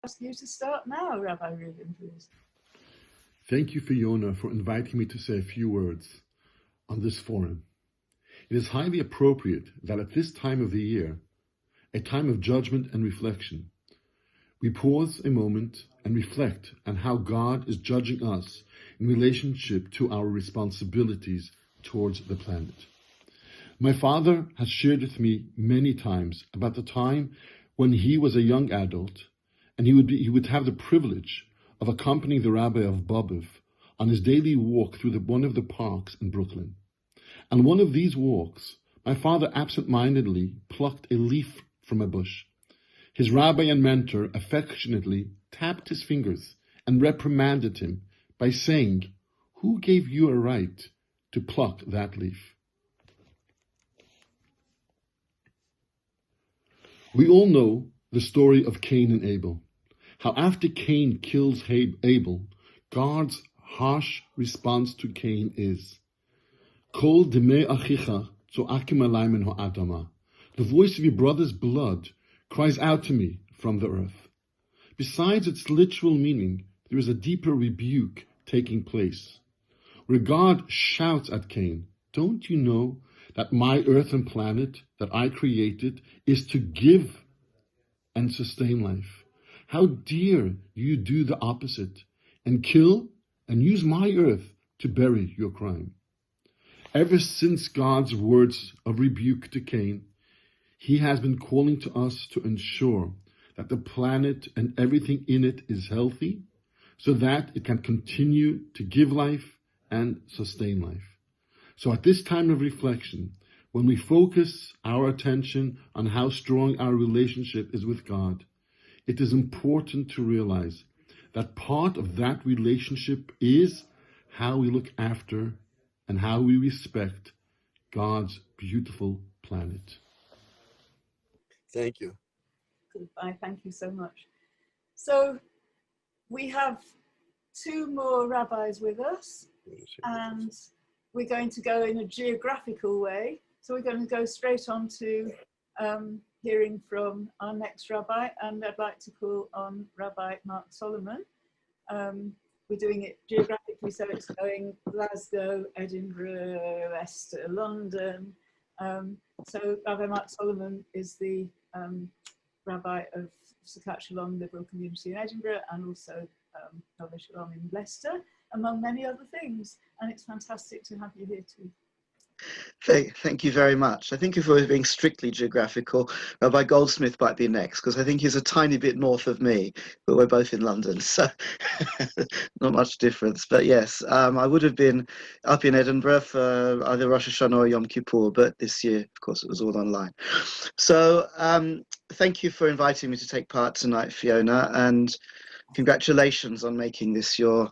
ask you to start now, Rabbi Reuben, please. Thank you, Fiona, for inviting me to say a few words on this forum. It is highly appropriate that at this time of the year, a time of judgment and reflection, we pause a moment and reflect on how God is judging us in relationship to our responsibilities towards the planet. My father has shared with me many times about the time when he was a young adult and he would have the privilege of accompanying the rabbi of Bobiv on his daily walk through one of the parks in Brooklyn. On one of these walks, my father absent-mindedly plucked a leaf from a bush. His rabbi and mentor affectionately tapped his fingers and reprimanded him by saying, "Who gave you a right to pluck that leaf?" We all know the story of Cain and Abel, how after Cain kills Abel, God's harsh response to Cain is, Kol demei achicha zo'akim alai min ha'adama. The voice of your brother's blood cries out to me from the earth. Besides its literal meaning, there is a deeper rebuke taking place, where God shouts at Cain, "Don't you know that my earth and planet that I created is to give and sustain life? How dare you do the opposite and kill and use my earth to bury your crime?" Ever since God's words of rebuke to Cain, he has been calling to us to ensure that the planet and everything in it is healthy so that it can continue to give life and sustain life. So at this time of reflection, when we focus our attention on how strong our relationship is with God, it is important to realize that part of that relationship is how we look after and how we respect God's beautiful planet. Thank you. Goodbye, thank you so much. So we have two more rabbis with us, and we're going to go in a geographical way. So we're going to go straight on to hearing from our next rabbi, and I'd like to call on Rabbi Mark Solomon. We're doing it geographically, so it's going Glasgow, Edinburgh, Leicester, London. So Rabbi Mark Solomon is the rabbi of SCoJeC Shalom Liberal Community in Edinburgh, and also Nova Shalom in Leicester, among many other things. And it's fantastic to have you here too. Thank you very much. I think if we were being strictly geographical, Rabbi Goldsmith might be next, because I think he's a tiny bit north of me, but we're both in London, so not much difference. But yes, I would have been up in Edinburgh for either Rosh Hashanah or Yom Kippur, but this year, of course, it was all online. So thank you for inviting me to take part tonight, Fiona, and congratulations on making this your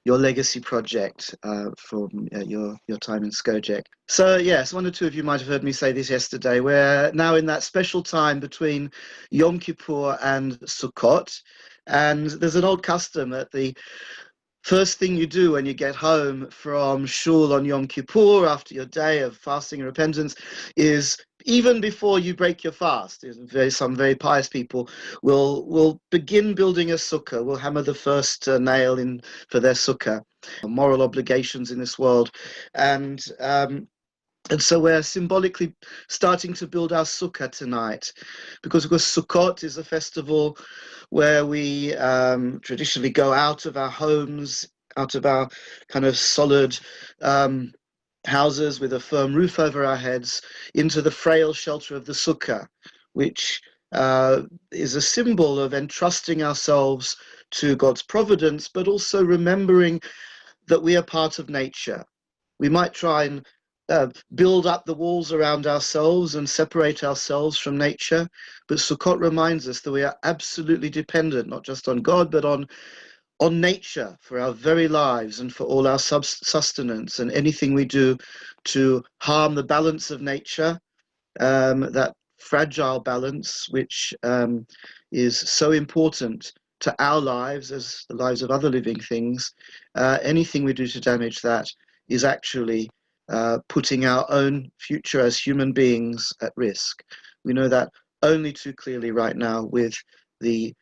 legacy project from your time in SCoJeC. So yes, one or two of you might have heard me say this yesterday. We're now in that special time between Yom Kippur and Sukkot, and there's an old custom that the first thing you do when you get home from shul on Yom Kippur after your day of fasting and repentance is, even before you break your fast, some very pious people will begin building a sukkah, will hammer the first nail in for their sukkah, moral obligations in this world. And so we're symbolically starting to build our sukkah tonight, because of course Sukkot is a festival where we traditionally go out of our homes, out of our kind of solid houses with a firm roof over our heads, into the frail shelter of the sukkah, which is a symbol of entrusting ourselves to God's providence, but also remembering that we are part of nature. We might try and build up the walls around ourselves and separate ourselves from nature, but Sukkot reminds us that we are absolutely dependent, not just on God, but on nature for our very lives and for all our sustenance, and anything we do to harm the balance of nature, that fragile balance which is so important to our lives as the lives of other living things, anything we do to damage that is actually putting our own future as human beings at risk. We know that only too clearly right now with the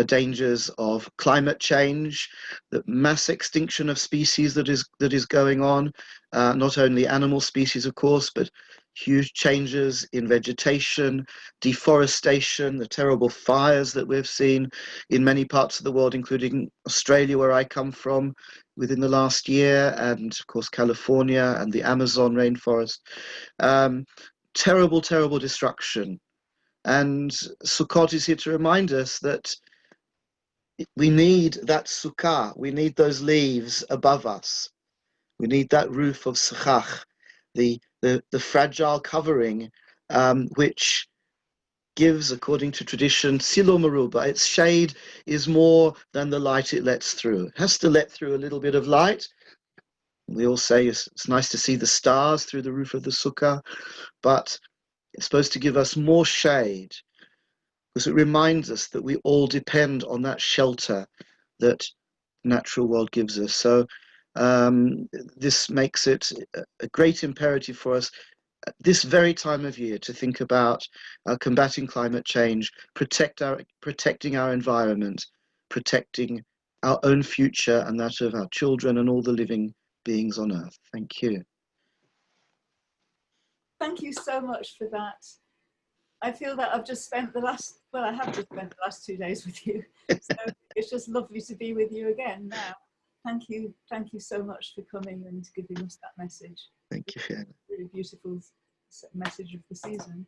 dangers of climate change, the mass extinction of species that is going on, not only animal species, of course, but huge changes in vegetation, deforestation, the terrible fires that we've seen in many parts of the world, including Australia, where I come from, within the last year, and of course California and the Amazon rainforest. Terrible, terrible destruction. And Sukkot is here to remind us that we need that sukkah, we need those leaves above us. We need that roof of sechach, the fragile covering, which gives, according to tradition, silo maruba. Its shade is more than the light it lets through. It has to let through a little bit of light. We all say it's nice to see the stars through the roof of the sukkah, but it's supposed to give us more shade, because it reminds us that we all depend on that shelter that the natural world gives us. So this makes it a great imperative for us at this very time of year to think about combating climate change, protecting our environment, protecting our own future and that of our children and all the living beings on earth. Thank you. Thank you so much for that. I feel that I've just spent the last, well, I have just spent the last 2 days with you. So it's just lovely to be with you again now. Thank you so much for coming and giving us that message. Thank you, Fiona. Really beautiful message of the season.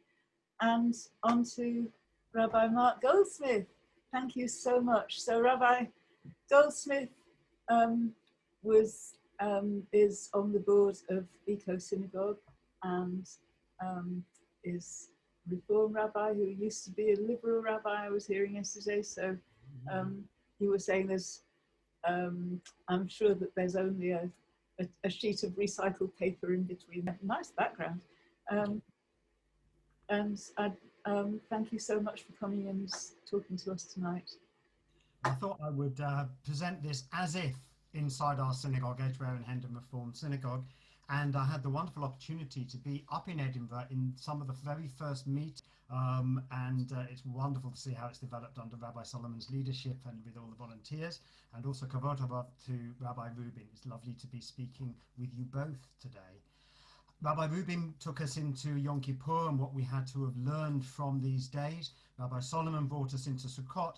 And on to Rabbi Mark Goldsmith. Thank you so much. So Rabbi Goldsmith is on the board of SCoJeC and is Reform rabbi who used to be a liberal rabbi, I was hearing yesterday. So you were saying there's, I'm sure that there's only a sheet of recycled paper in between. Nice background. And I thank you so much for coming and talking to us tonight. I thought I would present this as if inside our synagogue, Edgware and Hendon Reformed Synagogue, and I had the wonderful opportunity to be up in Edinburgh in some of the very first meetings, and it's wonderful to see how it's developed under Rabbi Solomon's leadership and with all the volunteers, and also kavod haba to Rabbi Rubin. It's lovely to be speaking with you both today. Rabbi Rubin took us into Yom Kippur and what we had to have learned from these days. Rabbi Solomon brought us into Sukkot.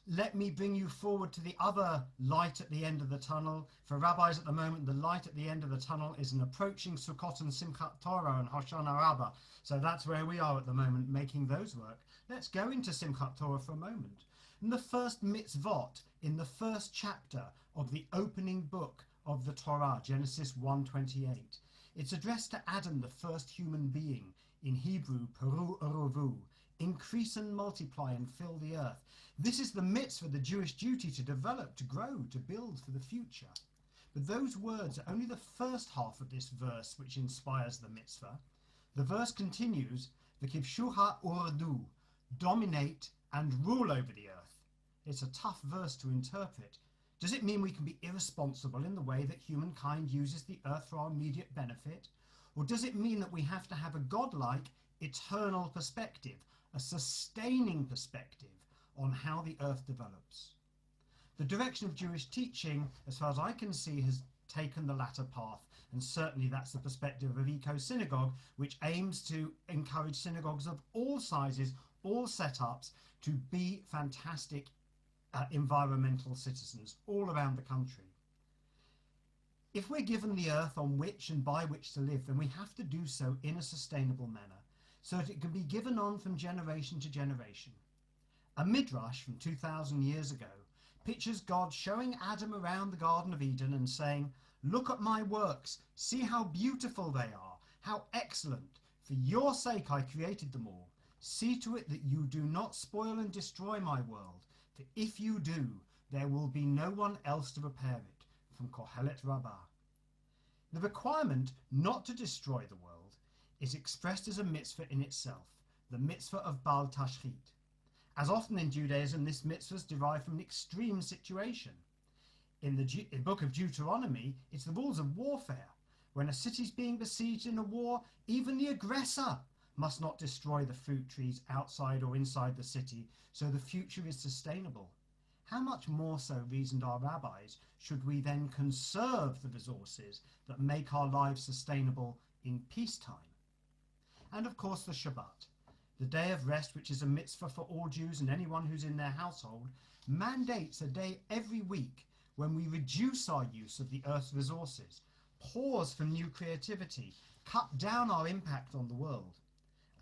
Let me bring you forward to the other light at the end of the tunnel. For rabbis at the moment, the light at the end of the tunnel is an approaching Sukkot and Simchat Torah and Hoshana Rabbah. So that's where we are at the moment, making those work. Let's go into Simchat Torah for a moment. And the first mitzvot in the first chapter of the opening book of the Torah, Genesis 1:28. It's addressed to Adam, the first human being, in Hebrew, Peru Uruvu. Increase and multiply and fill the earth. This is the mitzvah, the Jewish duty to develop, to grow, to build for the future. But those words are only the first half of this verse which inspires the mitzvah. The verse continues, V'kivshuha urdu, dominate and rule over the earth. It's a tough verse to interpret. Does it mean we can be irresponsible in the way that humankind uses the earth for our immediate benefit? Or does it mean that we have to have a godlike, eternal perspective, a sustaining perspective on how the earth develops? The direction of Jewish teaching, as far as I can see, has taken the latter path, and certainly that's the perspective of SCoJeC, which aims to encourage synagogues of all sizes, all setups, to be fantastic environmental citizens all around the country. If we're given the earth on which and by which to live, then we have to do so in a sustainable manner, so that it can be given on from generation to generation. A midrash from 2,000 years ago pictures God showing Adam around the Garden of Eden and saying, "Look at my works, see how beautiful they are, how excellent. For your sake I created them all. See to it that you do not spoil and destroy my world, for if you do, there will be no one else to repair it." From Kohelet Rabbah. The requirement not to destroy the world is expressed as a mitzvah in itself, the mitzvah of Bal Tashchit. As often in Judaism, this mitzvah is derived from an extreme situation. In the book of Deuteronomy, it's the rules of warfare. When a city is being besieged in a war, even the aggressor must not destroy the fruit trees outside or inside the city, so the future is sustainable. How much more so, reasoned our rabbis, should we then conserve the resources that make our lives sustainable in peacetime? And of course the Shabbat, the day of rest, which is a mitzvah for all Jews and anyone who's in their household, mandates a day every week when we reduce our use of the earth's resources, pause for new creativity, cut down our impact on the world.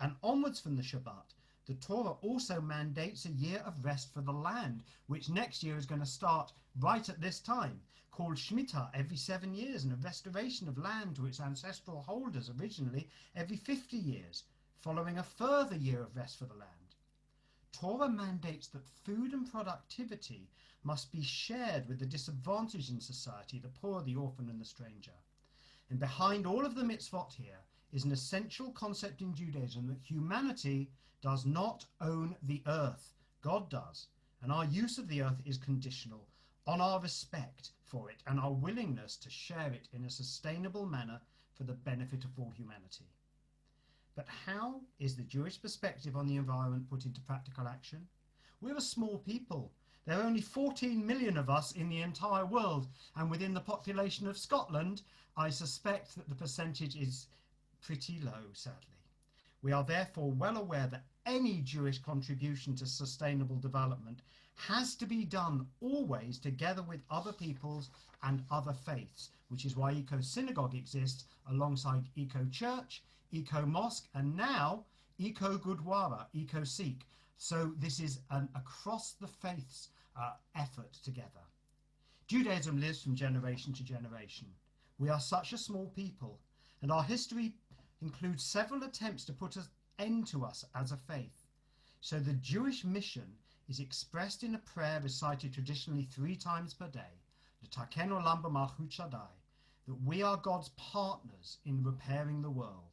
And onwards from the Shabbat, the Torah also mandates a year of rest for the land, which next year is going to start right at this time, called Shemitah, every 7 years, and a restoration of land to its ancestral holders originally every 50 years, following a further year of rest for the land. Torah mandates that food and productivity must be shared with the disadvantaged in society, the poor, the orphan, and the stranger. And behind all of the mitzvot here is an essential concept in Judaism that humanity does not own the earth. God does. And our use of the earth is conditional on our respect for it and our willingness to share it in a sustainable manner for the benefit of all humanity. But how is the Jewish perspective on the environment put into practical action? We're a small people. There are only 14 million of us in the entire world, and within the population of Scotland, I suspect that the percentage is pretty low, sadly. We are therefore well aware that any Jewish contribution to sustainable development has to be done always together with other peoples and other faiths, which is why SCoJeC exists alongside SCoJchurch, SCoMosque, and now SCoGurdwara, SCoSikh. So this is an across the faiths effort together. Judaism lives from generation to generation. We are such a small people, and our history includes several attempts to put an end to us as a faith. So the Jewish mission is expressed in a prayer recited traditionally 3 times per day, L'Taken Olam B'Malchut Shaddai, that we are God's partners in repairing the world.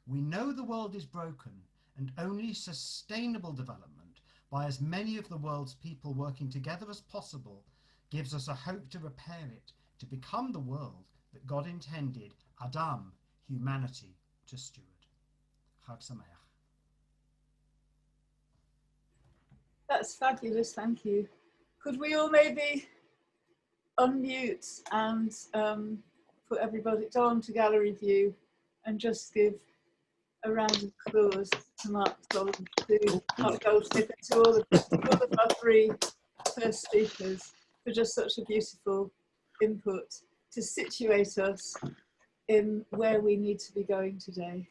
We know the world is broken, and only sustainable development by as many of the world's people working together as possible gives us a hope to repair it, to become the world that God intended Adam, humanity, to steward. Chag Sameach. That's fabulous, thank you. Could we all maybe unmute and put everybody on to gallery view and just give a round of applause to Mark Goldsmith and to all of our 3 first speakers for just such a beautiful input to situate us in where we need to be going today.